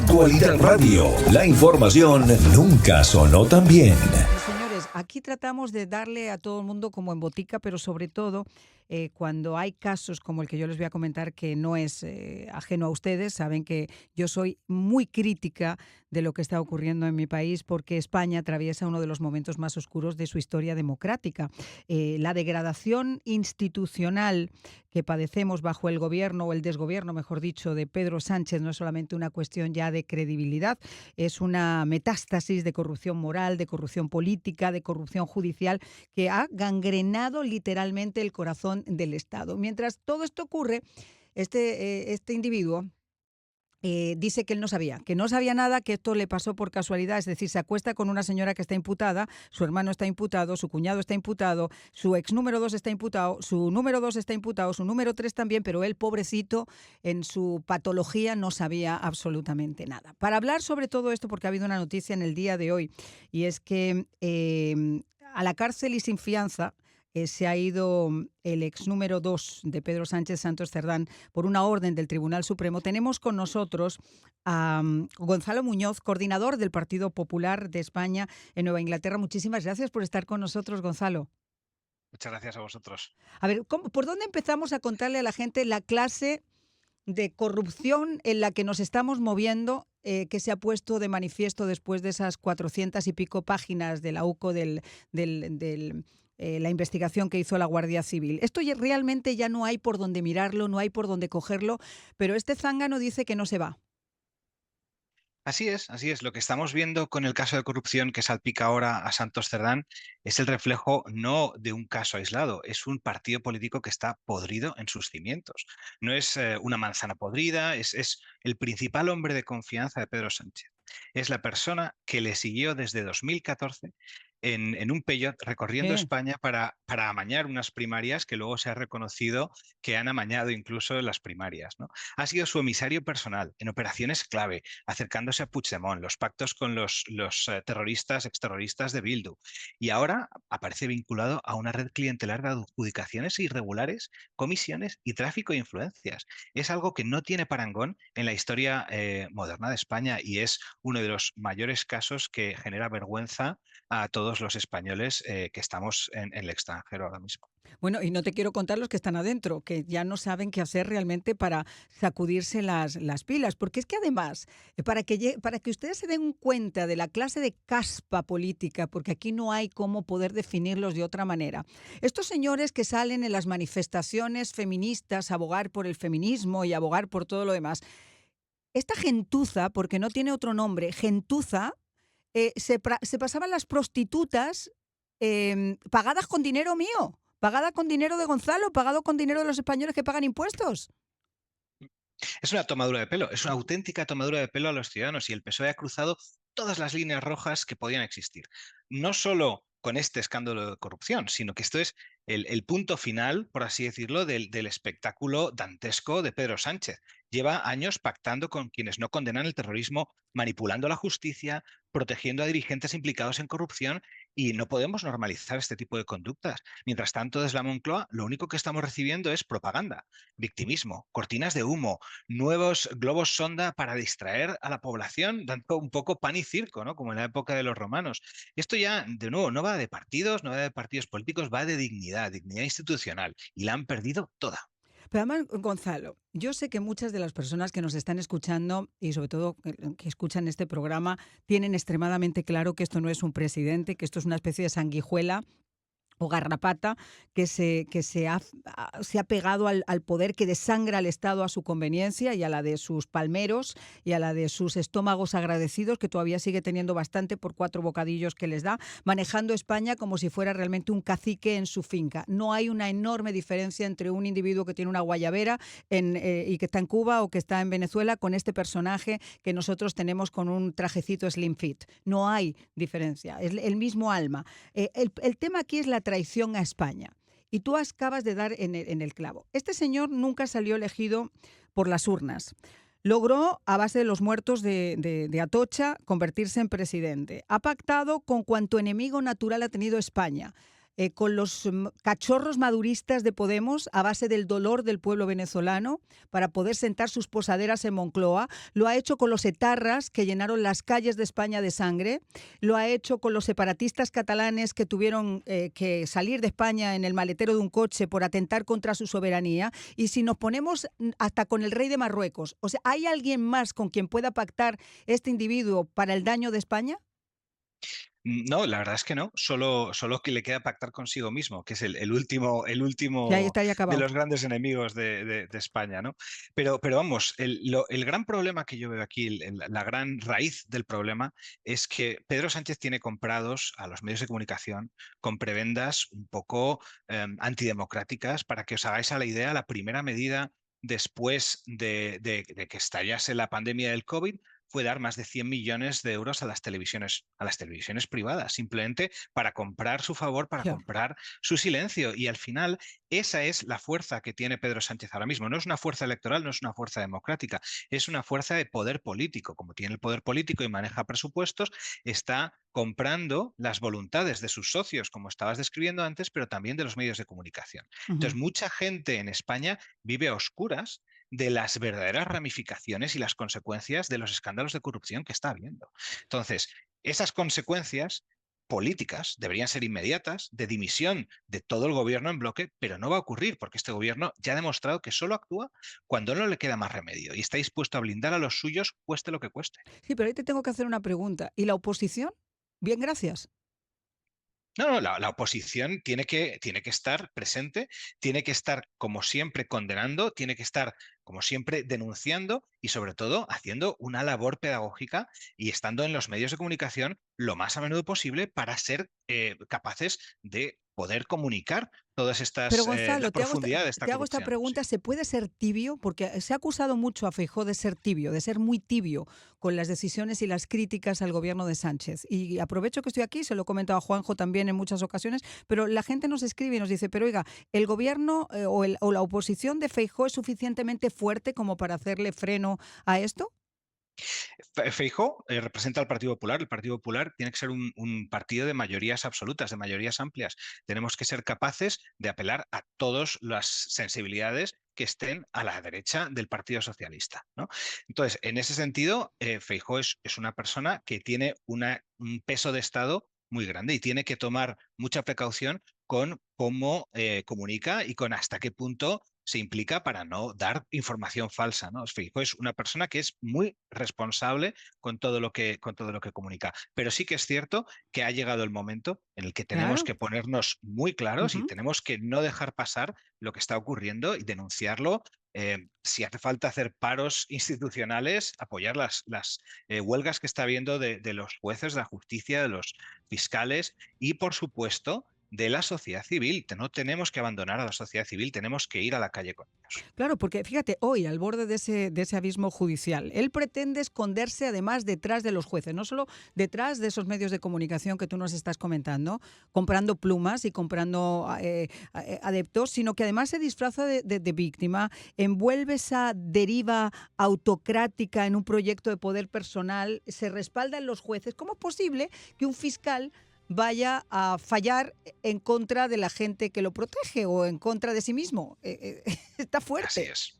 Actualidad Radio. La información nunca sonó tan bien. Señores, aquí tratamos de darle a todo el mundo como en botica, pero sobre todo cuando hay casos como el que yo les voy a comentar, que no es ajeno a ustedes, saben que yo soy muy crítica de lo que está ocurriendo en mi país porque España atraviesa uno de los momentos más oscuros de su historia democrática. La degradación institucional que padecemos bajo el gobierno o el desgobierno, mejor dicho, de Pedro Sánchez no es solamente una cuestión ya de credibilidad, es una metástasis de corrupción moral, de corrupción política, de corrupción judicial que ha gangrenado literalmente el corazón del Estado. Mientras todo esto ocurre, este individuo dice que él no sabía, nada, que esto le pasó por casualidad, es decir, se acuesta con una señora que está imputada, su hermano está imputado, su cuñado está imputado, su ex número 2 está imputado, su número 2 está imputado, su número 3 también, pero él, pobrecito, en su patología no sabía absolutamente nada. Para hablar sobre todo esto, porque ha habido una noticia en el día de hoy, y es que a la cárcel y sin fianza se ha ido el ex número 2 de Pedro Sánchez Santos Cerdán por una orden del Tribunal Supremo. Tenemos con nosotros a Gonzalo Muñoz, coordinador del Partido Popular de España en Nueva Inglaterra. Muchísimas gracias por estar con nosotros, Gonzalo. Muchas gracias a vosotros. A ver, ¿por dónde empezamos a contarle a la gente la clase de corrupción en la que nos estamos moviendo, que se ha puesto de manifiesto después de esas 400 y pico páginas de la UCO la investigación que hizo la Guardia Civil? Esto realmente ya no hay por dónde mirarlo, no hay por dónde cogerlo, pero este zángano dice que no se va. Así es, así es. Lo que estamos viendo con el caso de corrupción que salpica ahora a Santos Cerdán es el reflejo no de un caso aislado, es un partido político que está podrido en sus cimientos. No es una manzana podrida, es el principal hombre de confianza de Pedro Sánchez. Es la persona que le siguió desde 2014 en un Peugeot recorriendo España para amañar unas primarias que luego se ha reconocido que han amañado incluso las primarias, ¿no? Ha sido su emisario personal en operaciones clave, acercándose a Puigdemont, los pactos con los terroristas, exterroristas de Bildu. Y ahora aparece vinculado a una red clientelar de adjudicaciones irregulares, comisiones y tráfico de influencias. Es algo que no tiene parangón en la historia moderna de España y es uno de los mayores casos que genera vergüenza a todos los españoles que estamos en el extranjero ahora mismo. Bueno, y no te quiero contar los que están adentro, que ya no saben qué hacer realmente para sacudirse las pilas. Porque es que además, para que ustedes se den cuenta de la clase de caspa política, porque aquí no hay cómo poder definirlos de otra manera, estos señores que salen en las manifestaciones feministas a abogar por el feminismo y abogar por todo lo demás, esta gentuza, porque no tiene otro nombre, gentuza, se pasaban las prostitutas pagadas con dinero mío, pagada con dinero de Gonzalo, pagado con dinero de los españoles que pagan impuestos. Es una tomadura de pelo, es una auténtica tomadura de pelo a los ciudadanos y el PSOE ha cruzado todas las líneas rojas que podían existir. No solo con este escándalo de corrupción, sino que esto es el punto final, por así decirlo, del espectáculo dantesco de Pedro Sánchez. Lleva años pactando con quienes no condenan el terrorismo, manipulando la justicia, protegiendo a dirigentes implicados en corrupción y no podemos normalizar este tipo de conductas. Mientras tanto, desde la Moncloa, lo único que estamos recibiendo es propaganda, victimismo, cortinas de humo, nuevos globos sonda para distraer a la población, dando un poco pan y circo, ¿no? Como en la época de los romanos. Esto ya, de nuevo, no va de partidos, no va de partidos políticos, va de dignidad, dignidad institucional, y la han perdido toda. Pero además, Gonzalo, yo sé que muchas de las personas que nos están escuchando y sobre todo que escuchan este programa tienen extremadamente claro que esto no es un presidente, que esto es una especie de sanguijuela o garrapata se ha pegado al poder, que desangra al Estado a su conveniencia y a la de sus palmeros y a la de sus estómagos agradecidos, que todavía sigue teniendo bastante por 4 bocadillos que les da, manejando España como si fuera realmente un cacique en su finca. No hay una enorme diferencia entre un individuo que tiene una guayabera y que está en Cuba o que está en Venezuela con este personaje que nosotros tenemos con un trajecito slim fit. No hay diferencia, es el mismo alma. El tema aquí es la traición a España. Y tú acabas de dar en el clavo. Este señor nunca salió elegido por las urnas. Logró, a base de los muertos de Atocha, convertirse en presidente. Ha pactado con cuanto enemigo natural ha tenido España. con los cachorros maduristas de Podemos a base del dolor del pueblo venezolano para poder sentar sus posaderas en Moncloa. Lo ha hecho con los etarras que llenaron las calles de España de sangre. Lo ha hecho con los separatistas catalanes que tuvieron que salir de España en el maletero de un coche por atentar contra su soberanía. Y si nos ponemos hasta con el rey de Marruecos, o sea, ¿hay alguien más con quien pueda pactar este individuo para el daño de España? No, la verdad es que no. Solo que le queda pactar consigo mismo, que es el Que ahí último estaría de acabado. los grandes enemigos de España, ¿no? Pero vamos, el gran problema que yo veo aquí, la gran raíz del problema, es que Pedro Sánchez tiene comprados a los medios de comunicación con prebendas un poco antidemocráticas. Para que os hagáis a la idea, la primera medida después de que estallase la pandemia del COVID fue dar más de 100 millones de euros a las televisiones privadas, simplemente para comprar su favor, para Ya. comprar su silencio. Y al final, esa es la fuerza que tiene Pedro Sánchez ahora mismo. No es una fuerza electoral, no es una fuerza democrática, es una fuerza de poder político. Como tiene el poder político y maneja presupuestos, está comprando las voluntades de sus socios, como estabas describiendo antes, pero también de los medios de comunicación. Ujú. Entonces, mucha gente en España vive a oscuras de las verdaderas ramificaciones y las consecuencias de los escándalos de corrupción que está habiendo. Entonces, esas consecuencias políticas deberían ser inmediatas, de dimisión de todo el gobierno en bloque, pero no va a ocurrir porque este gobierno ya ha demostrado que solo actúa cuando no le queda más remedio y está dispuesto a blindar a los suyos, cueste lo que cueste. Sí, pero ahí te tengo que hacer una pregunta. ¿Y la oposición? Bien, gracias. No, la oposición tiene que estar presente, tiene que estar, como siempre, condenando, tiene que estar, como siempre, denunciando y, sobre todo, haciendo una labor pedagógica y estando en los medios de comunicación lo más a menudo posible para ser capaces de poder comunicar todas Pero estas, la Gonzalo, profundidad de esta te hago esta corrupción. Sí. pregunta, ¿se puede ser tibio? Porque se ha acusado mucho a Feijóo de ser tibio, de ser muy tibio con las decisiones y las críticas al gobierno de Sánchez. Y aprovecho que estoy aquí, se lo he comentado a Juanjo también en muchas ocasiones, pero la gente nos escribe y nos dice, pero oiga, ¿el gobierno o la oposición de Feijóo es suficientemente fuerte como para hacerle freno a esto? Feijóo representa al Partido Popular. El Partido Popular tiene que ser un partido de mayorías absolutas, de mayorías amplias. Tenemos que ser capaces de apelar a todas las sensibilidades que estén a la derecha del Partido Socialista, ¿no? Entonces, en ese sentido, Feijóo es una persona que tiene un peso de Estado muy grande y tiene que tomar mucha precaución con cómo comunica y con hasta qué punto se implica para no dar información falsa, ¿no? Feijóo es una persona que es muy responsable con todo lo que comunica. Pero sí que es cierto que ha llegado el momento en el que tenemos Claro. que ponernos muy claros y Ujú. tenemos que no dejar pasar lo que está ocurriendo y denunciarlo. Si hace falta hacer paros institucionales, apoyar las huelgas que está habiendo de los jueces, de la justicia, de los fiscales y, por supuesto, de la sociedad civil. No tenemos que abandonar a la sociedad civil, tenemos que ir a la calle con ellos. Claro, porque fíjate, hoy al borde de ese abismo judicial, él pretende esconderse además detrás de los jueces, no solo detrás de esos medios de comunicación que tú nos estás comentando, comprando plumas y comprando adeptos, sino que además se disfraza de víctima, envuelve esa deriva autocrática en un proyecto de poder personal, se respalda en los jueces. ¿Cómo es posible que un fiscal vaya a fallar en contra de la gente que lo protege o en contra de sí mismo? Está Así fuerte. es.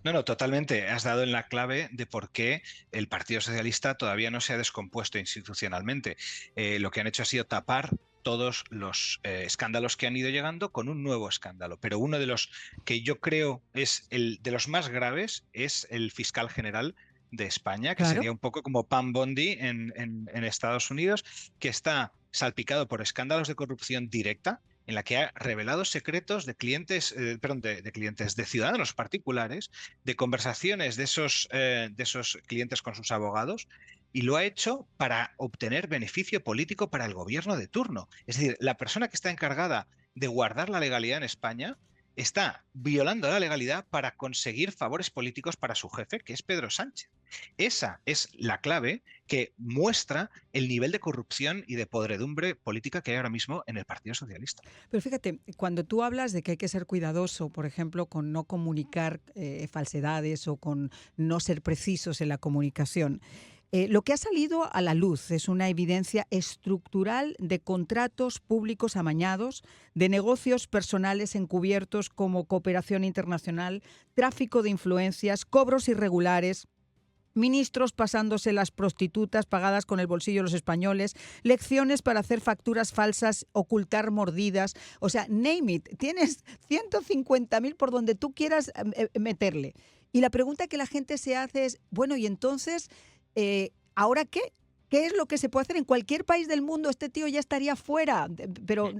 No, totalmente. Has dado en la clave de por qué el Partido Socialista todavía no se ha descompuesto institucionalmente. Lo que han hecho ha sido tapar todos los escándalos que han ido llegando con un nuevo escándalo. Pero uno de los que yo creo es el de los más graves es el fiscal general de España, que Claro. sería un poco como Pam Bondi en Estados Unidos, que está salpicado por escándalos de corrupción directa en la que ha revelado secretos de clientes, perdón, de clientes, de ciudadanos particulares, de conversaciones de esos clientes con sus abogados, y lo ha hecho para obtener beneficio político para el gobierno de turno. Es decir, la persona que está encargada de guardar la legalidad en España está violando la legalidad para conseguir favores políticos para su jefe, que es Pedro Sánchez. Esa es la clave que muestra el nivel de corrupción y de podredumbre política que hay ahora mismo en el Partido Socialista. Pero fíjate, cuando tú hablas de que hay que ser cuidadoso, por ejemplo, con no comunicar falsedades o con no ser precisos en la comunicación, Lo que ha salido a la luz es una evidencia estructural de contratos públicos amañados, de negocios personales encubiertos como cooperación internacional, tráfico de influencias, cobros irregulares, ministros pasándose las prostitutas pagadas con el bolsillo de los españoles, lecciones para hacer facturas falsas, ocultar mordidas, o sea, name it, tienes 150.000 por donde tú quieras meterle. Y la pregunta que la gente se hace es, bueno, ¿y entonces ahora qué? ¿Qué es lo que se puede hacer? En cualquier país del mundo este tío ya estaría fuera, pero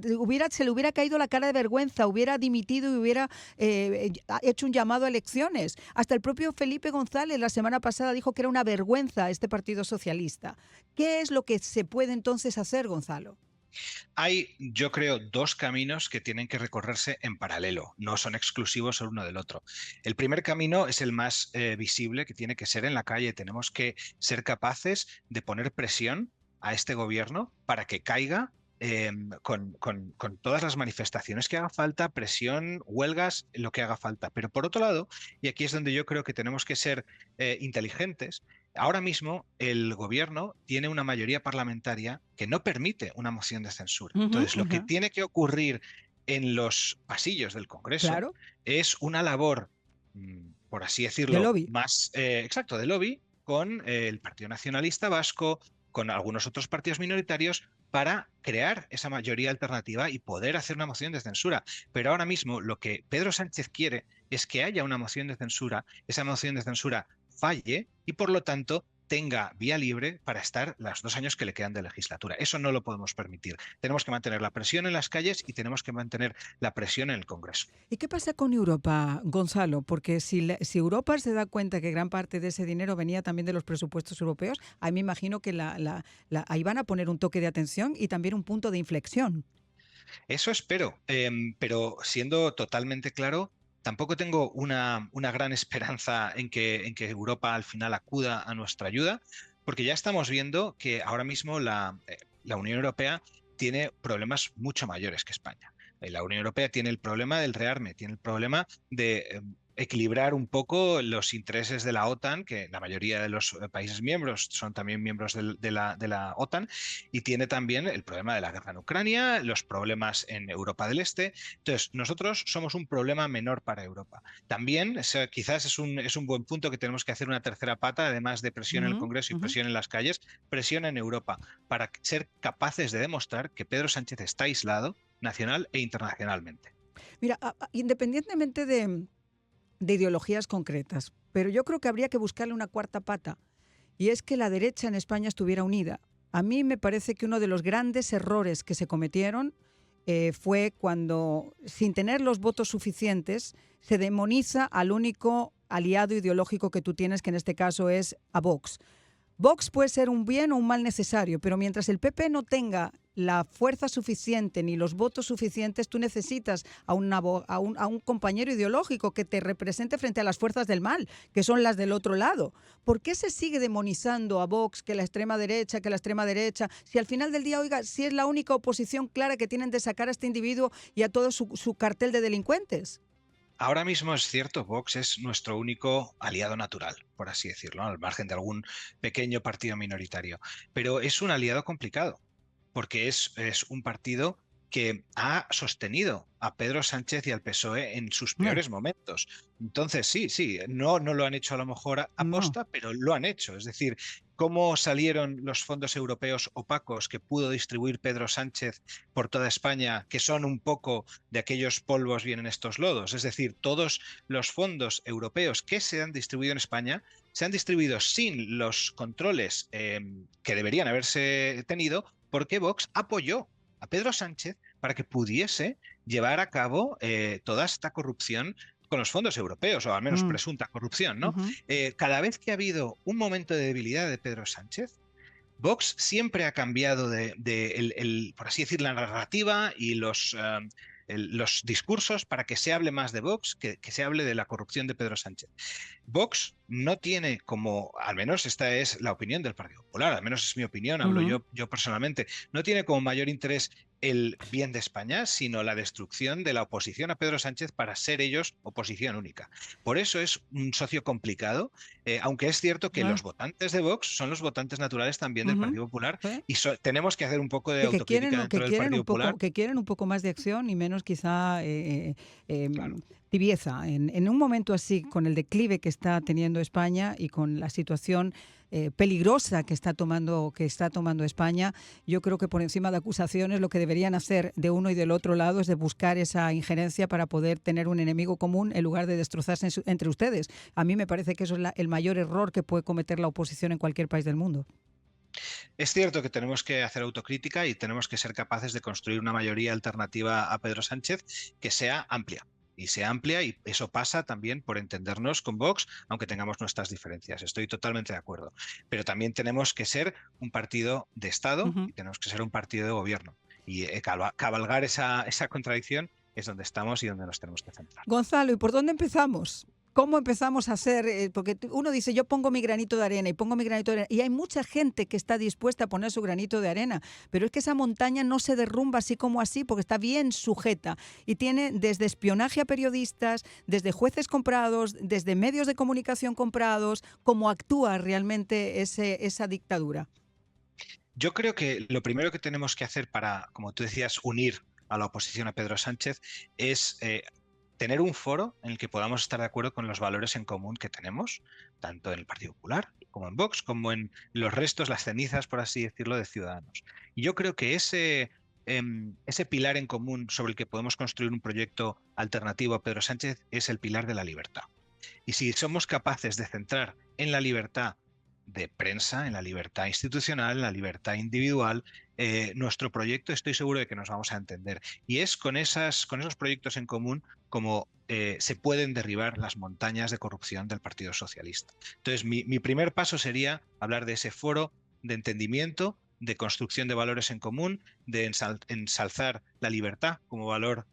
se le hubiera caído la cara de vergüenza, hubiera dimitido y hubiera hecho un llamado a elecciones. Hasta el propio Felipe González la semana pasada dijo que era una vergüenza este Partido Socialista. ¿Qué es lo que se puede entonces hacer, Gonzalo? Hay, yo creo, dos caminos que tienen que recorrerse en paralelo, no son exclusivos el uno del otro. El primer camino es el más visible, que tiene que ser en la calle. Tenemos que ser capaces de poner presión a este gobierno para que caiga con todas las manifestaciones que haga falta, presión, huelgas, lo que haga falta. Pero por otro lado, y aquí es donde yo creo que tenemos que ser inteligentes, ahora mismo el gobierno tiene una mayoría parlamentaria que no permite una moción de censura. Ujú, Entonces, lo que ujú. tiene que ocurrir en los pasillos del Congreso Claro, es una labor, por así de decirlo, lobby. más exacto, de lobby con el Partido Nacionalista Vasco, con algunos otros partidos minoritarios, para crear esa mayoría alternativa y poder hacer una moción de censura. Pero ahora mismo lo que Pedro Sánchez quiere es que haya una moción de censura, esa moción de censura falle y por lo tanto tenga vía libre para estar los 2 años que le quedan de legislatura. Eso no lo podemos permitir. Tenemos que mantener la presión en las calles y tenemos que mantener la presión en el Congreso. ¿Y qué pasa con Europa, Gonzalo? Porque si Europa se da cuenta que gran parte de ese dinero venía también de los presupuestos europeos, ahí me imagino que ahí van a poner un toque de atención y también un punto de inflexión. Eso espero, pero siendo totalmente claro, tampoco tengo una gran esperanza en que Europa al final acuda a nuestra ayuda, porque ya estamos viendo que ahora mismo la Unión Europea tiene problemas mucho mayores que España. La Unión Europea tiene el problema del rearme, tiene el problema de equilibrar un poco los intereses de la OTAN, que la mayoría de los países miembros son también miembros de la OTAN, y tiene también el problema de la guerra en Ucrania, los problemas en Europa del Este. Entonces, nosotros somos un problema menor para Europa. También, quizás es un buen punto que tenemos que hacer una tercera pata, además de presión en el Ujú, Congreso y ujú. presión en las calles, presión en Europa, para ser capaces de demostrar que Pedro Sánchez está aislado nacional e internacionalmente. Mira, independientemente de ideologías concretas, pero yo creo que habría que buscarle una cuarta pata, y es que la derecha en España estuviera unida. A mí me parece que uno de los grandes errores que se cometieron fue cuando, sin tener los votos suficientes, se demoniza al único aliado ideológico que tú tienes, que en este caso es a Vox. Vox puede ser un bien o un mal necesario, pero mientras el PP no tenga la fuerza suficiente ni los votos suficientes, tú necesitas a un compañero ideológico que te represente frente a las fuerzas del mal, que son las del otro lado. ¿Por qué se sigue demonizando a Vox, que la extrema derecha, si al final del día, oiga, si es la única oposición clara que tienen de sacar a este individuo y a todo su cartel de delincuentes? Ahora mismo es cierto, Vox es nuestro único aliado natural, por así decirlo, ¿no? Al margen de algún pequeño partido minoritario. Pero es un aliado complicado, porque es un partido que ha sostenido a Pedro Sánchez y al PSOE en sus Hombre, peores momentos. Entonces, sí, sí, no lo han hecho a lo mejor a no. posta, pero lo han hecho. Es decir, cómo salieron los fondos europeos opacos que pudo distribuir Pedro Sánchez por toda España, que son un poco de aquellos polvos vienen estos lodos. Es decir, todos los fondos europeos que se han distribuido en España se han distribuido sin los controles que deberían haberse tenido, porque Vox apoyó a Pedro Sánchez para que pudiese llevar a cabo toda esta corrupción con los fondos europeos, o al menos Mm, presunta corrupción, ¿no? ujú. Cada vez que ha habido un momento de debilidad de Pedro Sánchez, Vox siempre ha cambiado por así decir, la narrativa y los discursos para que se hable más de Vox, que se hable de la corrupción de Pedro Sánchez. Vox no tiene como, al menos esta es la opinión del Partido Popular, al menos es mi opinión, hablo Ujú. yo personalmente, no tiene como mayor interés el bien de España, sino la destrucción de la oposición a Pedro Sánchez para ser ellos oposición única. Por eso es un socio complicado, aunque es cierto que Ah, los votantes de Vox son los votantes naturales también del ujú, Partido Popular sí. y tenemos que hacer un poco de Sí, que autocrítica quieren, dentro del Partido Popular. que quieren un poco más de acción y menos quizá Claro. tibieza. En un momento así, con el declive que está teniendo España y con la situación peligrosa que está tomando España, yo creo que por encima de acusaciones lo que deberían hacer de uno y del otro lado es de buscar esa injerencia para poder tener un enemigo común en lugar de destrozarse entre ustedes. A mí me parece que eso es el mayor error que puede cometer la oposición en cualquier país del mundo. Es cierto que tenemos que hacer autocrítica y tenemos que ser capaces de construir una mayoría alternativa a Pedro Sánchez que sea amplia. Y sea amplia, y eso pasa también por entendernos con Vox, aunque tengamos nuestras diferencias. Estoy totalmente de acuerdo. Pero también tenemos que ser un partido de Estado Ujú. y tenemos que ser un partido de gobierno. Y cabalgar esa contradicción es donde estamos y donde nos tenemos que centrar. Gonzalo, ¿y por dónde empezamos? ¿Cómo empezamos a hacer? Porque uno dice, yo pongo mi granito de arena y pongo mi granito de arena. Y hay mucha gente que está dispuesta a poner su granito de arena. Pero es que esa montaña no se derrumba así como así, porque está bien sujeta. Y tiene desde espionaje a periodistas, desde jueces comprados, desde medios de comunicación comprados, cómo actúa realmente esa dictadura. Yo creo que lo primero que tenemos que hacer para, como tú decías, unir a la oposición a Pedro Sánchez es tener un foro en el que podamos estar de acuerdo con los valores en común que tenemos, tanto en el Partido Popular como en Vox, como en los restos, las cenizas, por así decirlo, de Ciudadanos. Y yo creo que ese pilar en común sobre el que podemos construir un proyecto alternativo a Pedro Sánchez es el pilar de la libertad. Y si somos capaces de centrar en la libertad de prensa, en la libertad institucional, en la libertad individual, nuestro proyecto estoy seguro de que nos vamos a entender. Y es con esos proyectos en común como se pueden derribar las montañas de corrupción del Partido Socialista. Entonces, mi primer paso sería hablar de ese foro de entendimiento, de construcción de valores en común, de ensalzar la libertad como valor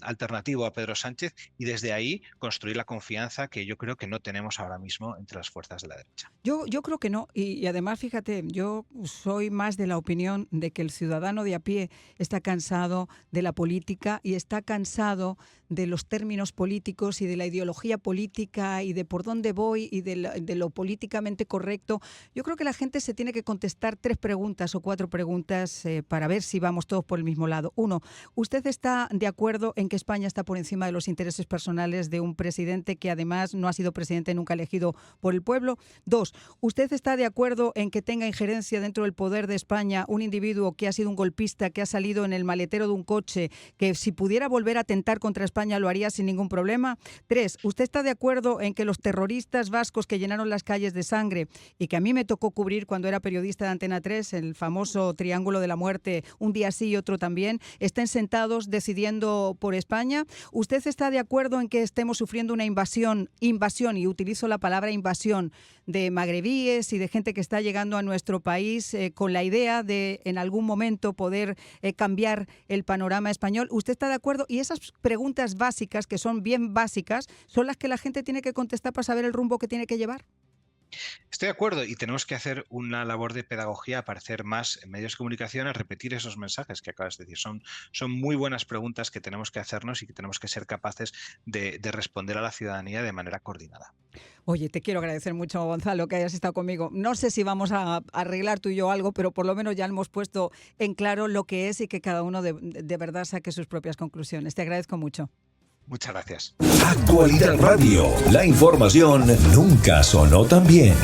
alternativo a Pedro Sánchez y desde ahí construir la confianza que yo creo que no tenemos ahora mismo entre las fuerzas de la derecha. Yo creo que no. Y además, fíjate, yo soy más de la opinión de que el ciudadano de a pie está cansado de la política y está cansado de los términos políticos y de la ideología política y de por dónde voy y de lo políticamente correcto. Yo creo que la gente se tiene que contestar 3 preguntas o 4 preguntas para ver si vamos todos por el mismo lado. Uno, ¿usted está de acuerdo en que España está por encima de los intereses personales de un presidente que además no ha sido presidente nunca elegido por el pueblo? 2, ¿usted está de acuerdo en que tenga injerencia dentro del poder de España un individuo que ha sido un golpista, que ha salido en el maletero de un coche, que si pudiera volver a atentar contra España lo haría sin ningún problema? 3, ¿usted está de acuerdo en que los terroristas vascos que llenaron las calles de sangre y que a mí me tocó cubrir cuando era periodista de Antena 3, el famoso Triángulo de la Muerte, un día sí y otro también, estén sentados decidiendo por España? ¿Usted está de acuerdo en que estemos sufriendo una invasión, y utilizo la palabra invasión, de magrebíes y de gente que está llegando a nuestro país con la idea de en algún momento poder cambiar el panorama español? ¿Usted está de acuerdo? Y esas preguntas básicas, que son bien básicas, son las que la gente tiene que contestar para saber el rumbo que tiene que llevar. Estoy de acuerdo y tenemos que hacer una labor de pedagogía, aparecer más en medios de comunicación, a repetir esos mensajes que acabas de decir. Son muy buenas preguntas que tenemos que hacernos y que tenemos que ser capaces de responder a la ciudadanía de manera coordinada. Oye, te quiero agradecer mucho, Gonzalo, que hayas estado conmigo. No sé si vamos a arreglar tú y yo algo, pero por lo menos ya hemos puesto en claro lo que es y que cada uno de verdad saque sus propias conclusiones. Te agradezco mucho. Muchas gracias. Actualidad Radio. La información nunca sonó tan bien.